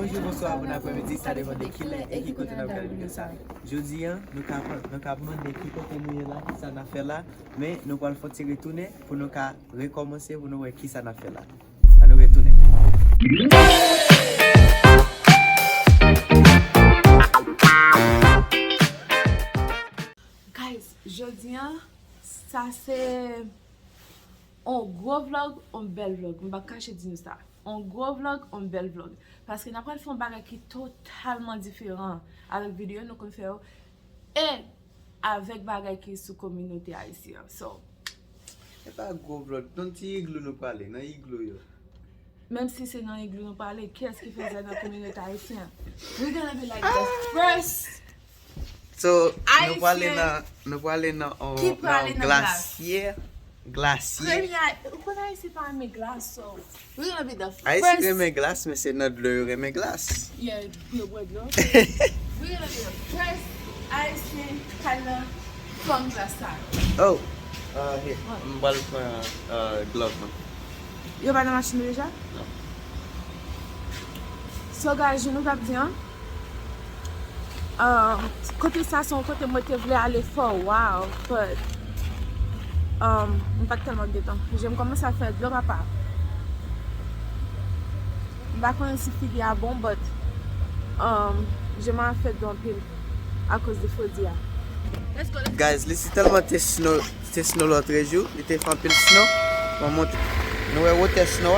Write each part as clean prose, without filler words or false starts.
bonjour, bonsoir, bon après-midi, ça dépend de qui est et qui continue à regarder vidéo ça. Jeudi, nous avons demandé qui côté nous est là, qui ça n'a fait là, mais nous allons faire retourner pour nous recommencer pour nous voir qui ça n'a fait là. À nous retourner. Guys, jeudi, ça c'est un gros vlog, un bel vlog. Je ne vais pas cacher dire ça. Un gros vlog, un bel vlog. Parce que nous avons fait un bagage qui est totalement différent avec la vidéo nous faisons et avec bagage qui est sous communauté haïtienne. So, C'est pas un gros vlog, non petit igloo nous parler, non igloo yo. même si c'est dans l'église nous parler, qu'est-ce qui faisait dans la communauté haïtienne? We're gonna be like the first. So, Haïtien. nous allons aller dans glacier. Glacier. Pourquoi Haïti pas aimer glace? So, we're gonna be the first. Haïti remet glace, mais c'est notre le remet glace. Yeah, the word no. We're gonna be the first Haitian color from glacier. Oh, here, je vais prendre glove. Yo pas dans la machine déjà? Non. So guys, je nous ai dit, côté ça, son côté moi je voulais aller fort, wow, but pas tellement de temps. J'aime commencer à faire de l'eau papa. Je ne sais pas si il y a bon, but je m'en fais d'un pile à cause de faux dia. Let's go. Guys, c'est tellement de snow l'autre jour, il était fait un peu de snow. On monte. Nous avons water snow.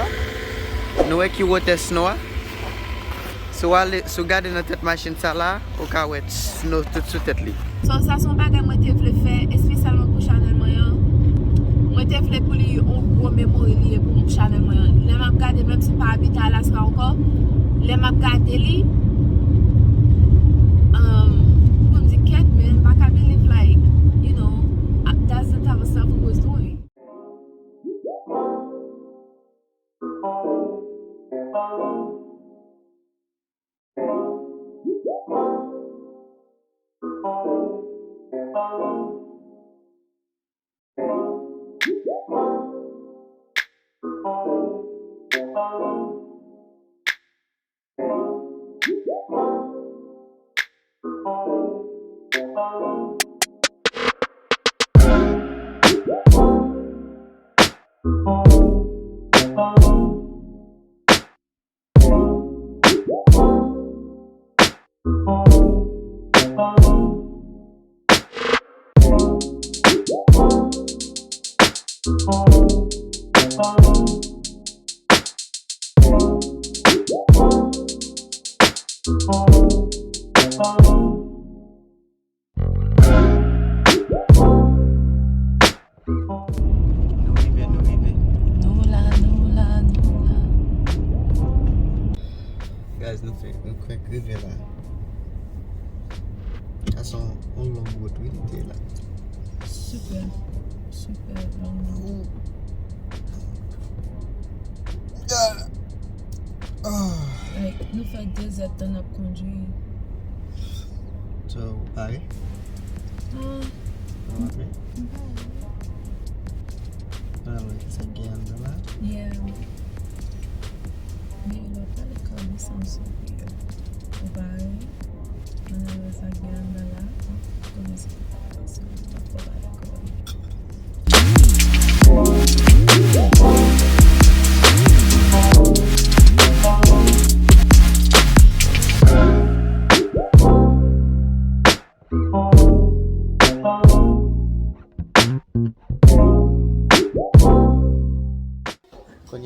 Nous avons qui water snow. Si vous regardez dans cette machine ça là, au cas où snow tout sous tête li. So ça son bagage moi je voulais faire spécialement pour Chanel moyen. Moi je voulais pour lui un gros mémoire lié pour Chanel moyen. Les m'a regarder même si pas habiter à Alaska encore. Les m'a regarder li pour me dire quête man, I can't believe like, you know, that's the type of stuff we was doing. Guys, nous faisons Rive là. À son long route, oui, il était là. Super long. Like, nous faisons 2 heures de conduire. So, pareil? Okay. Ça gagne là. Yeah. Mais il a pas les connaissances. Bagay. On a sa gamme là. Comme ça. Quand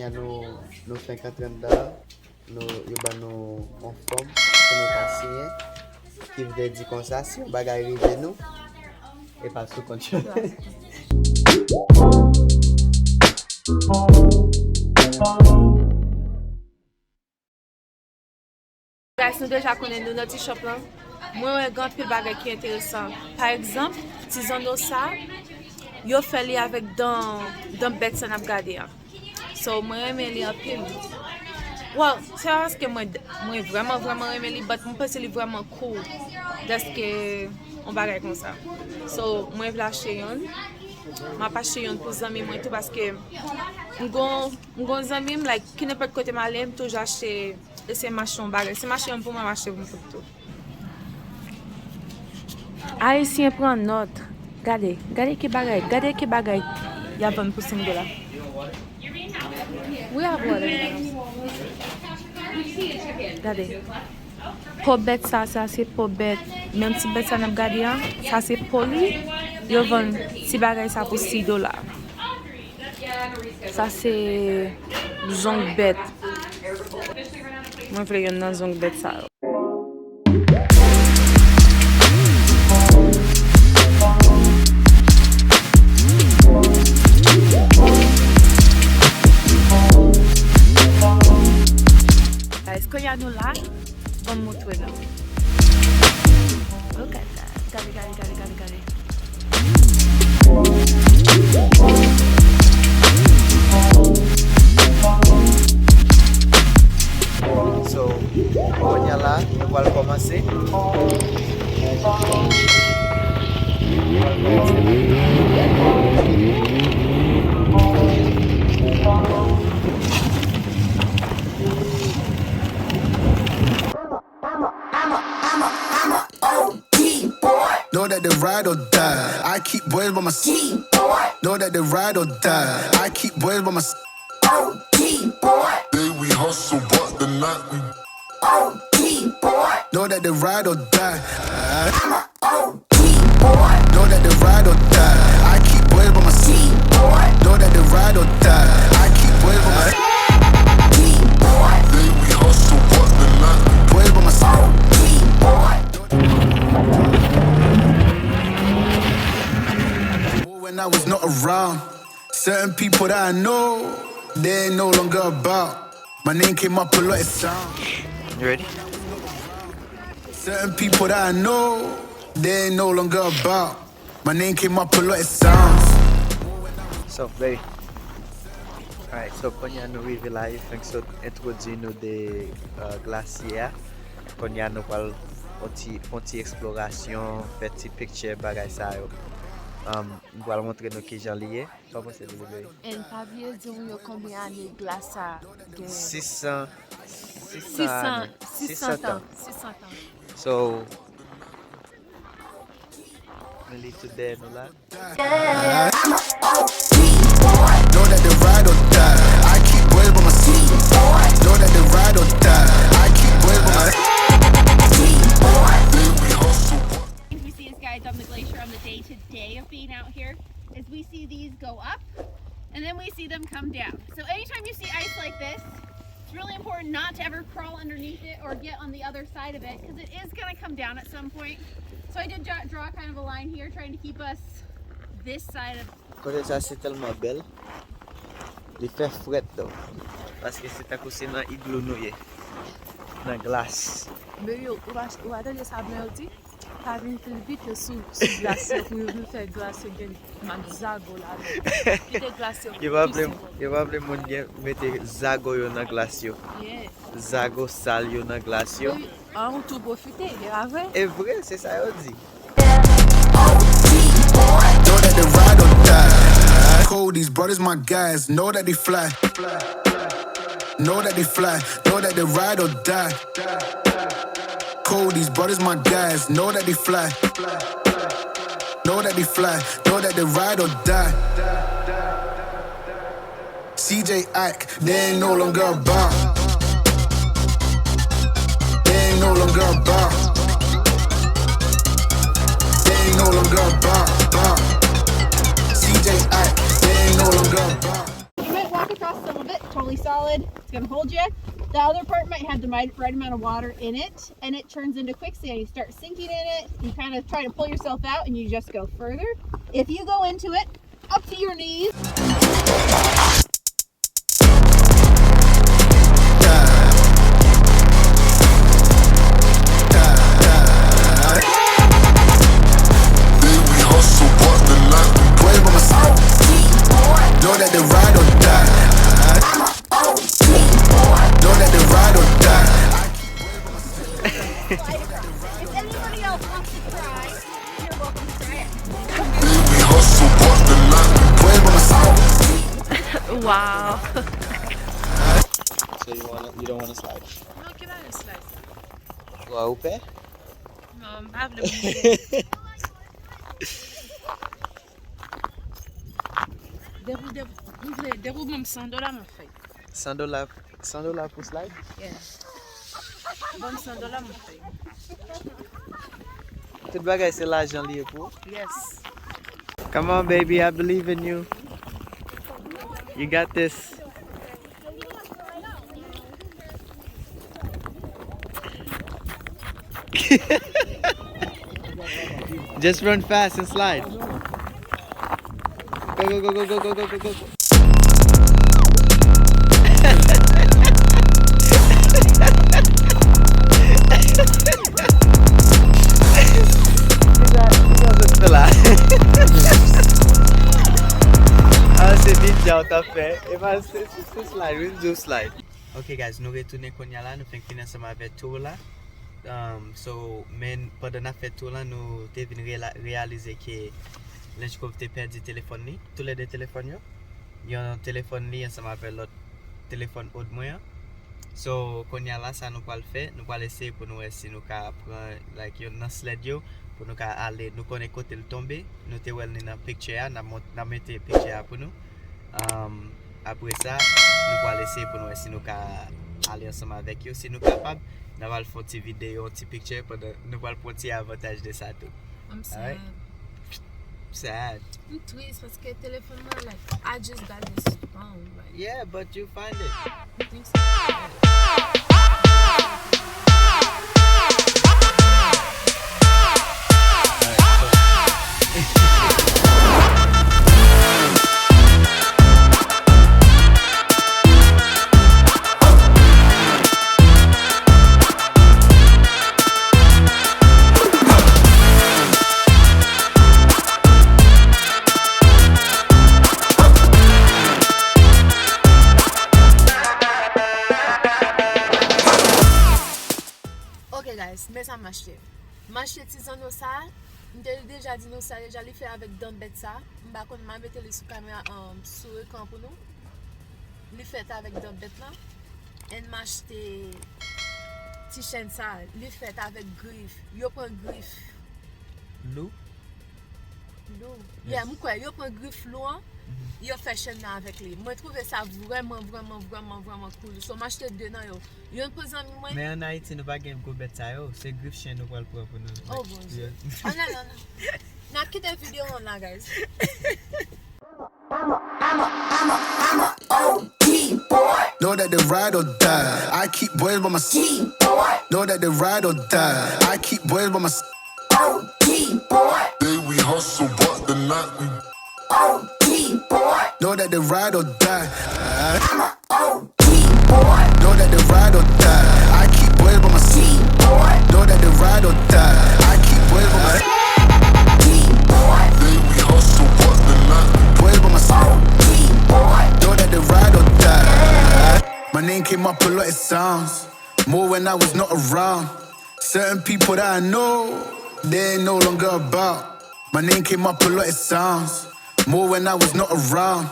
nous faisons 4 ans, nous avons en forme pour nous passer qui veut dire comme ça, si on Bagay Rive nous et pas sous contrôle. Guys, nous déjà connaissons notre shop là. Moi, un grand pile bagay qui est intéressant. Par exemple, si on a ça, yo fait li avec dans bec ça n'a regardé. So moi j'aime li en pile. Well, c'est parce que moi vraiment j'aime li, but moi pense li vraiment cool. Parce que on bagay comme ça. So moi je vais acheter un. Ma pas acheter un pour zami moi tout parce que m'gon zami like qui ne peut côté malem toujours acheter ese m'acheter un bagay. Se m'acheter un pour moi, m'acheter un pour tout. Haïtien prend note. Gardez que bagay. Y a 20 pour $5. We have water. Gardez. Pour bête ça c'est pour bête. Même si bête ça n'a pas gardé, ça c'est poli. Yo vend si bagay ça pour $6. Ça c'est zong bête. Moi je voulais une zong bête ça. Est-ce qu'il y a nous là? On me montrer là. Look at that. Regardez. So, on y a là, on va le commencer. Know that they ride or die. I keep boys by my side. Know that they ride or die. I keep boys by my side. Day we hustle, but the night we Know that they ride or die. Know that they ride or die. I keep boys by my side. Know that they ride or die. I keep boys by my side. day we hustle, but the night we Boys by my side. When I was not around, certain people that I know, they ain't no longer about. My name came up a lot of sound. You ready? Certain people that I know, they ain't no longer about. My name came up a lot of sounds. So, ready? Alright, so konya nou rive live, fènk so introduit nou de glacier. Konya nou pal fonti explorasyon, fè ti picture bagay sa yo. Nou pal montre nou ki jan liye. Comment c'est liye? En pas bien dire yo combien d'années glace a gen. 600 ans. So, nearly today nou la. Know that they ride or die. I keep boys by my side. Know that they ride or die. I keep boys by my side. Things we see as guides on the glacier on the day-to-day of being out here is we see these go up and then we see them come down. So anytime you see ice like this, it's really important not to ever crawl underneath it or get on the other side of it because it is going to come down at some point. So I did draw kind of a line here trying to keep us this side of. Kote sa se telman bel. Li fè fret do. Paske se takou se nan igloo nou ye. Nan glas. Mais yo, ou attendez ça bien dit. Pas vinn Philippe que sous glace pour nous faire glace gen man zago là. Il est glacé. Yo va ple moun gen mette zago yo nan glas yo. Yeah. Zago sal yo nan glas yo. On tout profiter, c'est vrai. E vre, se sa yo di. Know that they ride or die. Cold, these brothers my guys. Know that they fly. Know that they fly. Know that they ride or die. Cold, these brothers my guys. Know that they fly. Know that they fly. Know that they ride or die. CJ Ike, they ain't no longer about. They ain't no longer about. They ain't no longer about. CJ Ike, they ain't no longer about. You might walk across some of it, totally solid. It's going to hold you. The other part might have the right amount of water in it, and it turns into quicksand. You start sinking in it, you kind of try to pull yourself out, and you just go further. If you go into it, up to your knees. day we hustle, but the night we Boys by my side. Know that they ride or die. Know that they ride or die. If anybody else wants to try, you're welcome to try it. day we hustle, but the night we Boys by my side. Wow. So you don't wanna slide? Non, que Ou pe? Non, mpa vle mwen. Debou mwen $100 mwen fè. $100 pour slide? Yeah. Bon $100 mwen fè. Tout bagay c'est l'argent lié pour. Yes. Come on, baby, I believe in you. You got this. Just run fast and slide. Go, go, go, go, go, go, go, go, go. Ah, c'est ninja, t'as fait. Et ben, c'est slide, we do slide. Ok, guys, nous retournons konya là, nous faisons ensemble avec tout là. So, men, pendant la fête tout là, nous devons réaliser que l'un te perdu téléphone ni, tous les deux téléphones il y a un téléphone ni ensemble avec l'autre téléphone autre moyen. So, konya là, ça nous va le faire, nous va laisser pour nous essayer nous prendre like yon nan sled yo pour nous aller nous connaître côté le tomber, nous te wel dans picture n'a mettre picture pour nous. Après ça, nous va laisser pour nous essayer nous aller ensemble avec eux si nous capable. Nous allons faire une petite vidéo, une petite picture pour nous allons prendre un petit avantage de ça tout. I'm sad. Alright? Sad. I'm twist parce que téléphone moi like I just got this phone. Like, Yeah, but you find it. I think so. Ok guys, mais ça m'a acheté. M'a acheté tison nou sa. M'te déjà dit nou sa, déjà li fait avec don bête ça. M'ba kon m'a mette li sous caméra sur écran pour nous. Li fait avec don bête là. Et m'a acheté ti chaîne ça, li fait avec griffe. Yo prend griffe. Lou? L'eau. Yeah, moi quoi, yo prend griffe loin. Yo fait chaîne là avec lui. Moi trouvé ça vraiment cool. So m'a acheté deux nan yo. Yo un présent moi. Mais en Haïti, nous ne pouvons pas go bête ça yo. C'est griffe chien nous va le prendre pour nous. Oh bon. Yeah. Oh non. N'a quitte la vidéo on là guys. Know that they ride or die. I keep boys by my side. Know that they ride or die. I keep boys by my side. Day we hustle, but the night we Know that they ride or die. Know that they ride or die. I keep boys by my side. Know that they ride or die. I keep boys by my side. day we hustle, but the night we Boys by my side. Know that they ride or die. My name came up a lot, it sounds more when I was not around. Certain people that I know, they ain't no longer about. My name came up a lot, it sounds more when I was not around.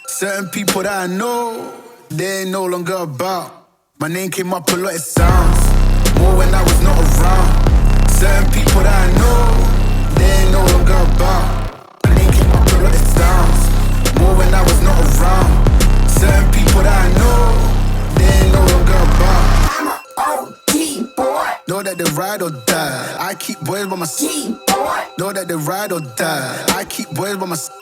Certain people that I know, they ain't no longer about. My name came up a lot, it sounds more when I was not around. Certain people that I know, they ain't no longer about. My name came up a lot, it sounds more when I was not around. Certain people that I know, they ain't no longer about. Know that they ride or die. I keep boys by my side. Know that they ride or die. I keep boys by my side.